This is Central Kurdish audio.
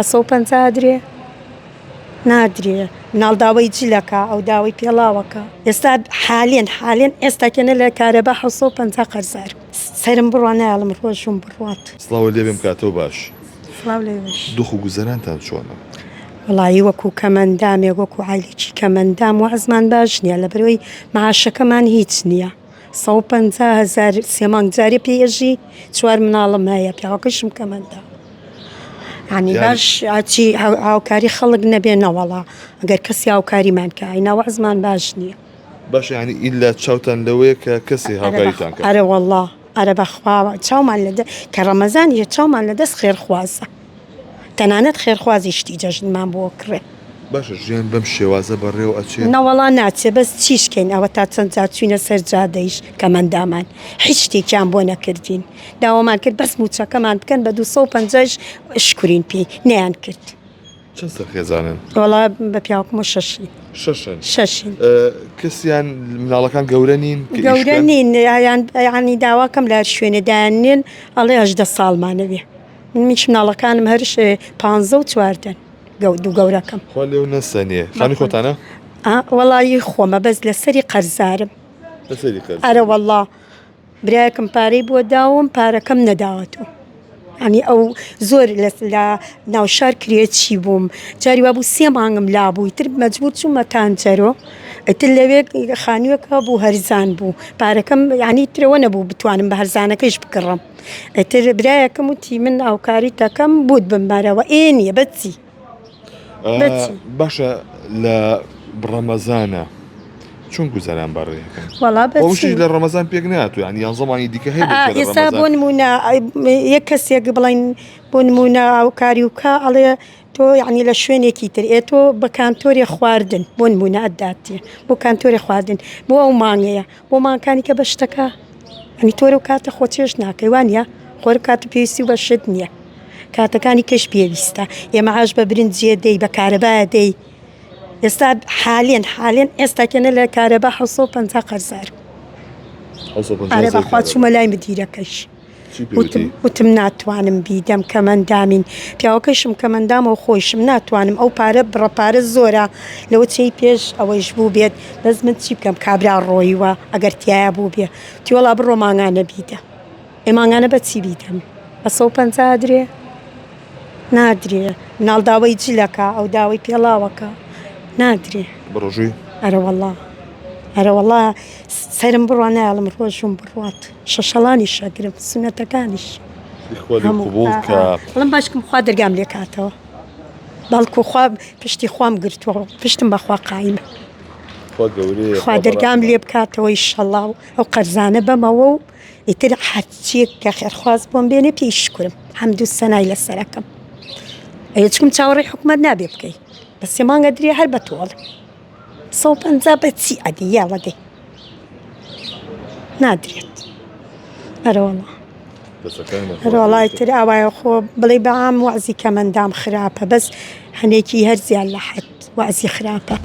150 درێ نادرێ مناڵ داوای جلەکە ئەو داوای پێڵاوەکە ئێستا حالێن ئێستاکەنە لە کارەبا 150 قەرزار سرم بڕوان نایڵم ڕۆژم بڕوات سڵاوە لێ بێم کاتەوە باش سڵاو لێوێش دۆخ و گوزەرانتان چۆنە؟ وڵایی وەکو کەمەندامێک وەکو عایلێکی کەمەندام وەزمان باش نییە لە بەرەوەی مەعاشەکەمان هیچ نییە 150,000 سێمانگ جارێ پێژی 4 مناڵم هەیە پیاوەکەشم کەمەندام ینی باش ئاچی هاوکاری خەڵک نەبێنەوەڵا ئەگەر کەسی هاوکاریمان کە ئایناوە ئەزمان باش نییە باش ینی ئیلا چاوتان لەوەیە کە کەسی هاوکاریتان کرد ئەرە وەڵڵا ئەرە بەخواوە چاومان لەدە کە ڕەمەزانیە چاومان لەدەست خێرخوازە تەنانەت خێرخوازی شتی جەژنمان بۆ کڕێ باشە ژیان بەم شێوازە بەڕێوە ئەچێ نەوەڵا ناچێ بەس چیشکەین ئەوە تا چەند جار چوینە سەر جادەیش کەمەندامان هیچ شتێکیان بۆ نەکردین داوامان کرد بەس موچەکەمان بکەن بە 250 شکرین پێی نەیان کرد چەند سەرخێزانن؟ وەڵا بە پیاوەکم و شەشین کەسیان مناڵەکان گەورە نین گەورە نین ینی داواکەم لە شوێنەدانێن ئەڵێ 18 ساڵمانەوێ میش مناڵەکانم هەرش 15 و 4 دوو گەورەکەم خوا لێو نەسەنیێ خانی خۆتانە؟ وەڵی خۆمە بەس لەسەری قەرزارم ئەرە وەڵا برایەکەم پارەی بۆ داوم پارەکەم نەداوەتەوە ینی ئەو زۆر لە ناوشار کرێچی بووم جاری وا بوو 3 مانگم لابووی تر مەجبور چوومە تانجەرۆ ئەتر لەوێ خانوویەکە بوو هەرزان بوو پارەکەم ینی ترەوە نەبوو بتوانم بە هەرزانەکەیش بکڕم ئەتر برایەکەم وتی من ئاوکاری تەکەم بوت بمبارەوە ئێنیە بەچی باشە لە ڕەمەزانە چون گوزەران بەڕێەکەن وەڵا لە ڕەمەزان پێک ناتوە ینی یان زەمانی دیکە هەیە ئێستا بۆ نمونە یەک کەسێک بڵین بۆ نمونە ئاوکاری وکە ئەڵێ تۆ یعنی لە شوێنێکی تر تۆ بە کانتۆری خواردن بۆ نمونە ئەداتێ بۆ کانتۆری خواردن بۆ ئەو مانگەیە بۆ مانکانی کە بەشتەکە ئەنی تۆرە و کاتە خۆچێش ناکەی وانە خۆر کاتە پێویستی و بەشت نییە کاتەکانی کەش پێویستە ئێمە عاش بە برنجێ دەی بە کارەبایە دەی ئێستا حالێن ئێستاکەنە لە کارەبا 150 قەرزار ئارە بەخوا چوومە لای مدیرەکەش وتم ناتوانم بیدەم کەمەندامین پیاوەکەشم کەمەندامە و خۆشم ناتوانم ئەو پارە بڕەپارە زۆرە لەوە چی پێش ئەوەش بوو بێت بەس من چی بکەم کابرا ڕۆیوە ئەگەر تایە بوو بێ تیوەڵا بڕۆ ماگانە بیدە ئێماگانە بە چی بیدەم بە 150 درێ نادرێ مناڵ داوای جلەکە ئەو داوای پێڵاوەکە نادرێ بڕۆژووی ئەرە وەڵا سرم بڕوان نایڵم ڕۆژم بڕوات شەشەڵانی شەگرم سونەتەکانیش بەڵام باشکم خوا دەرگام لێ کاتەوە بەڵکو خوا پشتی خوام گرتووە پشتم بەخوا قایمە خوا دەرگام لێ بکاتەوە ئیشەڵڵا ئەو قەرزانە بەمەوە و ئیتر هەرچیەک کە خێرخواز بۆم بێنێ پێی شکرم حەمد و سەنای لەسەرەکەم ئەیچکم چاوەڕێی حکومەت نابێ بکەی بە 3 مانگە درێ هەر بە تۆڵ 150 بە چی ئەدی یاوە دەی نادرێت هەرۆڵای تر ئاوایە خۆ بڵێ بە عام وەعزی کەمەندام خراپە بەس هەنێکی هەر زیان لە حەد وەعزی خراپە